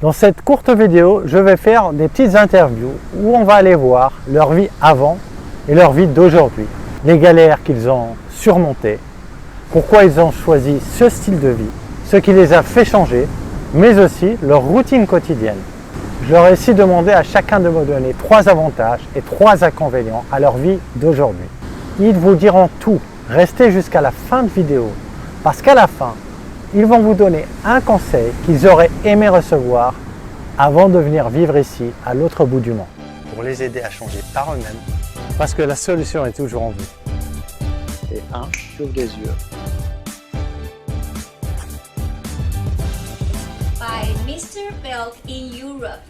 Dans cette courte vidéo, je vais faire des petites interviews où on va aller voir leur vie avant et leur vie d'aujourd'hui, les galères qu'ils ont surmontées, pourquoi ils ont choisi ce style de vie, ce qui les a fait changer, mais aussi leur routine quotidienne. Je leur ai aussi demandé à chacun de me donner 3 avantages et 3 inconvénients à leur vie d'aujourd'hui. Ils vous diront tout. Restez jusqu'à la fin de vidéo parce qu'à la fin, ils vont vous donner un conseil qu'ils auraient aimé recevoir avant de venir vivre ici, à l'autre bout du monde. Pour les aider à changer par eux-mêmes, parce que la solution est toujours en vous. Et j'ouvre les yeux. By Mr. Belk in Europe.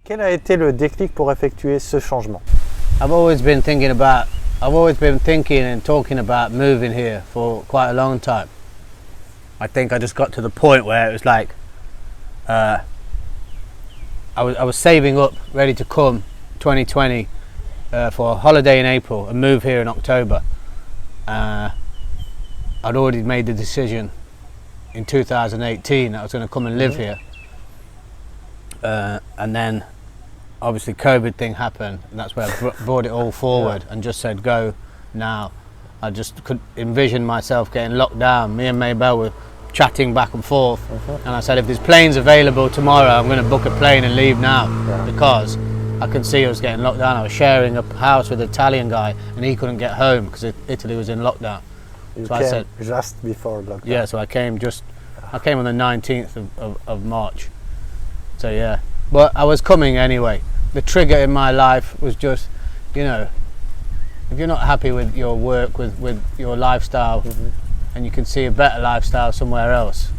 Quel a été le déclic pour effectuer ce changement? I've always been thinking and talking about moving here for quite a long time. I think I just got to the point where it was like I was saving up, ready to come 2020 for a holiday in April and move here in October. I'd already made the decision in 2018 that I was going to come and live here, and then obviously COVID thing happened, and that's where I brought it all forward and just said go now. I just could envision myself getting locked down. Me and Maybell were chatting back and forth, and I said if there's planes available tomorrow, I'm going to book a plane and leave now, because I can see us getting locked down. I was sharing a house with an Italian guy and he couldn't get home because Italy was in lockdown. You so came I said, just before lockdown. Yeah, so I came on the 19th of March. So yeah, but I was coming anyway. The trigger in my life was just, you know, if you're not happy with your work, with your lifestyle, and you can see a better lifestyle somewhere else,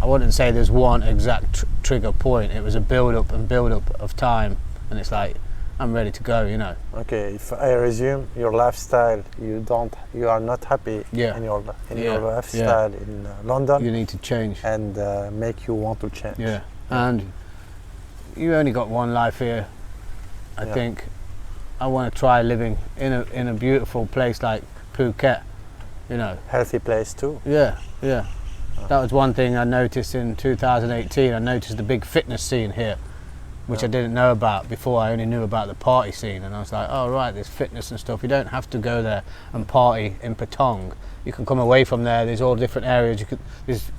I wouldn't say there's one exact trigger point. It was a build up of time, and it's like I'm ready to go, you know. Okay, if I resume your lifestyle, you are not happy in your lifestyle in London. You need to change, and make you want to change. Yeah, and you only got one life here. I think I want to try living in a beautiful place like Phuket, you know. Healthy place too. Yeah. That was one thing I noticed in 2018. I noticed the big fitness scene here, which I didn't know about before. I only knew about the party scene, and I was like, oh right, there's fitness and stuff. You don't have to go there and party in Patong. You can come away from there. There's all different areas. There's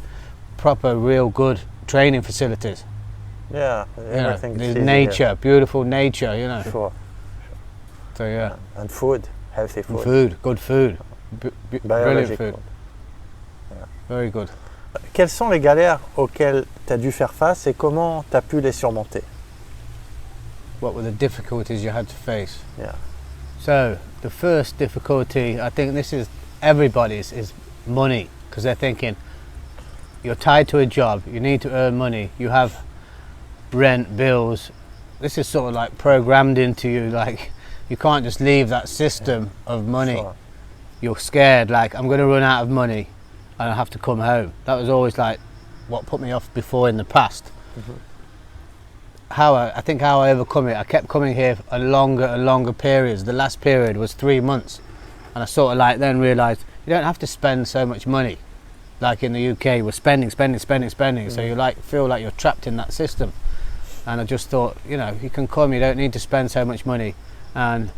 proper, real good training facilities. Yeah, everything. There's nature, here. Beautiful nature, you know. Sure. So yeah. And food, healthy food. And food, good food. Brilliant food. Yeah. Very good. Quelles sont les galères auxquelles tu as dû faire face et comment tu as pu les surmonter? What were the difficulties you had to face? Yeah. So the first difficulty, I think this is everybody's, is money, because they're thinking you're tied to a job, you need to earn money, you have rent, bills. This is sort of like programmed into you, like you can't just leave that system of money. Sure. You're scared, like I'm going to run out of money and I have to come home. That was always like what put me off before in the past. I think how I overcome it, I kept coming here for longer and longer periods. The last period was 3 months, and I sort of like then realised you don't have to spend so much money. Like in the UK, we're spending, so you like feel like you're trapped in that system. And I just thought, you know, you can come, you don't need to spend so much money. And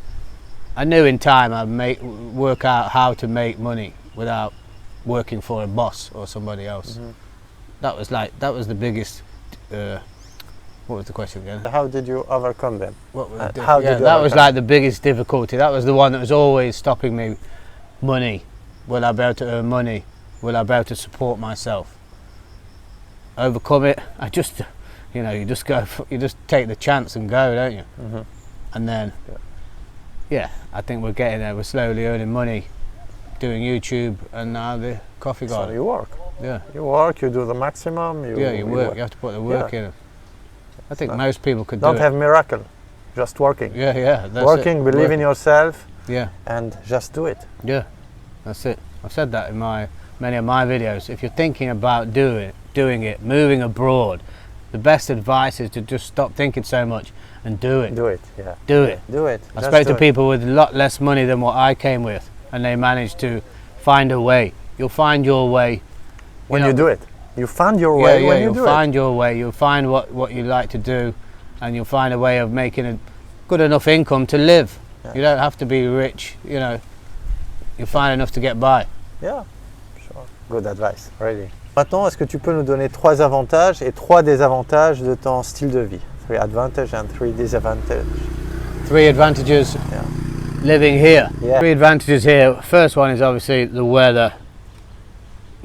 I knew in time I'd work out how to make money without working for a boss or somebody else. That was the biggest. What was the question again? How did you overcome them? That was like the biggest difficulty. That was the one that was always stopping me. Money. Will I be able to earn money? Will I be able to support myself? Overcome it. I just, you know, you just take the chance and go, don't you? And then, I think we're getting there. We're slowly earning money, doing YouTube, and now the coffee garden. So you work. Yeah. You work. You do the maximum. You work. You have to put the work in. I think most people could don't have miracle, just working. That's working, it. believe in yourself. Yeah. And just do it. Yeah, that's it. I've said that in many of my videos. If you're thinking about doing it, moving abroad, the best advice is to just stop thinking so much and do it. Do it. Yeah. Do it. Do it. I spoke to people with a lot less money than what I came with, and they managed to find a way. You'll find your way, when know, you do it. You find your yeah, way yeah, when you you'll do find it. your way. You'll find what you like to do, and you'll find a way of making a good enough income to live. Yeah. You don't have to be rich. You know, you'll find enough to get by. Yeah, sure. Good advice, really. Maintenant, est-ce que tu peux nous donner 3 avantages et 3 désavantages de ton style de vie? 3 advantages and 3 disadvantages. 3 advantages Yeah. living here. Yeah. 3 advantages here. First one is obviously the weather.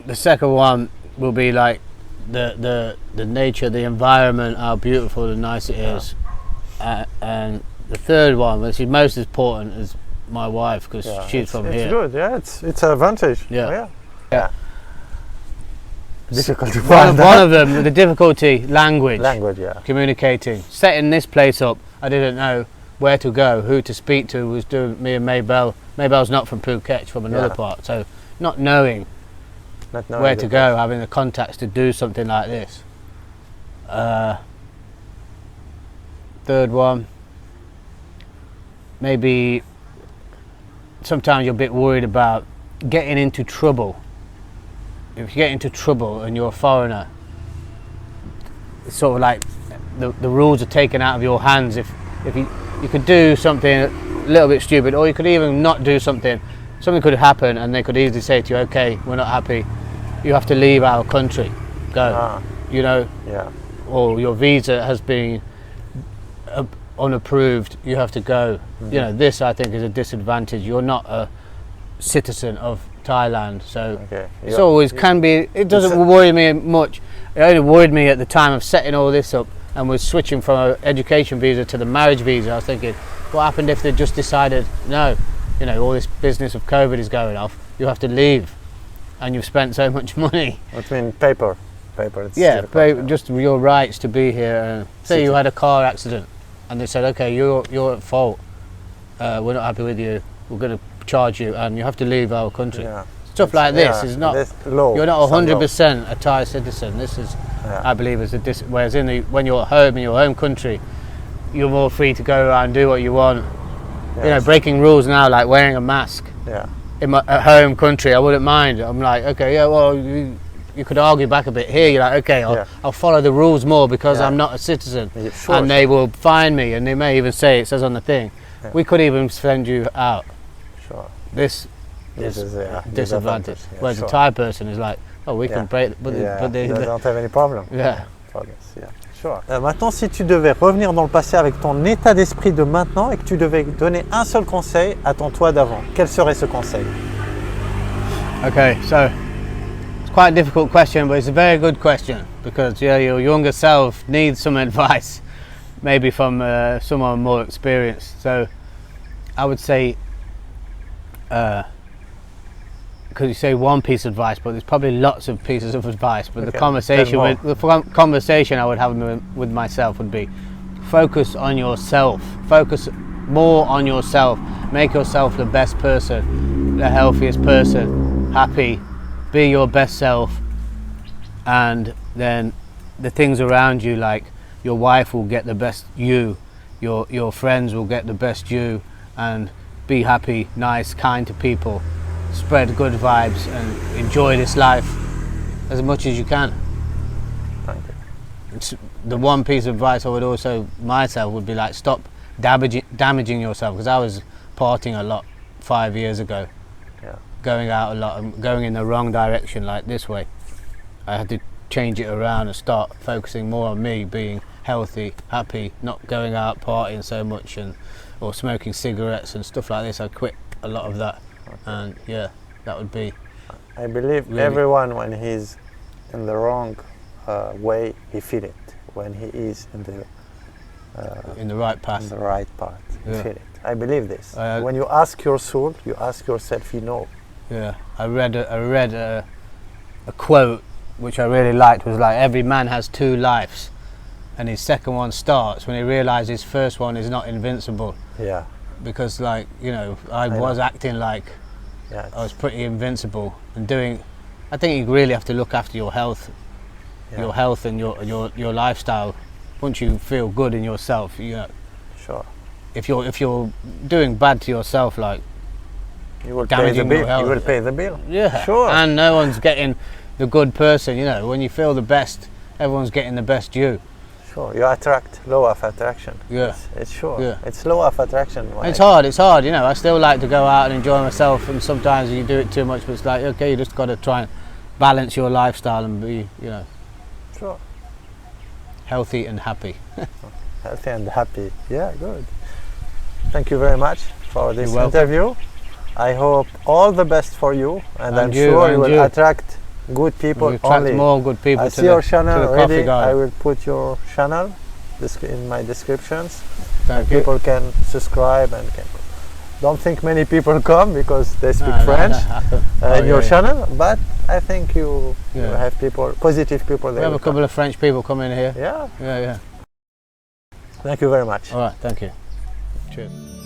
The second one will be like the nature, the environment, how beautiful and nice it is. And the third one, which is most important, is my wife, because she's from here. It's good, yeah, it's an advantage. Yeah. Yeah. Difficult to One find. of them, the difficulty, language. Language, yeah. Communicating. Setting this place up, I didn't know where to go, who to speak to. Was doing me and Maybelle. Maybelle's not from Phuket, she's from another part, so not knowing where to go, having the contacts to do something like this. Third one, maybe sometimes you're a bit worried about getting into trouble. If you get into trouble and you're a foreigner, it's sort of like the rules are taken out of your hands. If you could do something a little bit stupid, or you could even not do something could happen and they could easily say to you, okay, we're not happy, you have to leave our country, go. You know, or your visa has been unapproved, you have to go. You know, this I think is a disadvantage. You're not a citizen of Thailand, so it's always can be. It doesn't worry me much. It only worried me at the time of setting all this up and was switching from an education visa to the marriage visa. I was thinking, what happened if they just decided, no, you know, all this business of COVID is going off, you have to leave, and you've spent so much money. I mean, paper. It's Just your rights to be here. Say you had a car accident, and they said, okay, you're at fault. We're not happy with you. We're going to charge you, and you have to leave our country. Stuff like this is not. You're not 100% a Thai citizen. This is, I believe, is whereas when you're at home in your home country, you're more free to go around and do what you want. You know, breaking rules now, like wearing a mask. In my home country, I wouldn't mind. I'm like, okay, well, you could argue back a bit. Here, you're like, okay, I'll follow the rules more because I'm not a citizen, and they will fine me, and they may even say, it says on the thing, we could even send you out. This is a disadvantage. Whereas a Thai person is like, oh, we can break, but they don't have any problem. Sure. Maintenant, si tu devais revenir dans le passé avec ton état d'esprit de maintenant et que tu devais donner un seul conseil à ton toi d'avant, quel serait ce conseil? Okay, so it's quite a difficult question, but it's a very good question because your younger self needs some advice, maybe from someone more experienced. So I would say, because you say one piece of advice, but there's probably lots of pieces of advice. But the conversation I would have with myself would be, focus on yourself. Focus more on yourself. Make yourself the best person, the healthiest person, happy. Be your best self, and then the things around you, like your wife will get the best you, your friends will get the best you, and be happy, nice, kind to people. Spread good vibes and enjoy this life as much as you can. Thank you. It's the one piece of advice I would also myself would be like, stop damaging yourself, because I was partying a lot 5 years ago, going out a lot and going in the wrong direction, like this way. I had to change it around and start focusing more on me being healthy, happy, not going out partying so much or smoking cigarettes and stuff like this. I quit a lot of that. And that would be. I believe really, everyone, when he's in the wrong way, he feel it. When he is in the right path, he feel it. I believe this. When you ask your soul, you ask yourself, you know. Yeah, I read a quote which I really liked. Was like, every man has 2 lives, and his second one starts when he realizes his first one is not invincible. Yeah. Because, like, you know, I was acting like I was pretty invincible and doing. I think you really have to look after your health, and your lifestyle. Once you feel good in yourself, you know. Sure. If you're doing bad to yourself, like you will pay the bill. You will pay the bill. Yeah. Sure. And no one's getting the good person. You know, when you feel the best, everyone's getting the best you. Sure, you attract law of attraction. Yeah. It's sure. Yeah. It's law of attraction. It's hard, you know. I still like to go out and enjoy myself, and sometimes you do it too much, but it's like, okay, you just got to try and balance your lifestyle and be, you know, Sure. healthy and happy. Healthy and happy. Yeah, good. Thank you very much for this You're welcome. interview. I hope all the best for you, and I'm you, sure you and will you. attract good people We attract only. more good people I to see your the channel coffee already. I garden. will put your channel in my descriptions. Thank you. People can subscribe and can. Don't think many people come because they speak No, French Oh, in your yeah. channel, but I think you Yeah. have people, positive people We there. have a couple of French people coming here. Yeah. Yeah, yeah. Thank you very much. All right, thank you. Cheers.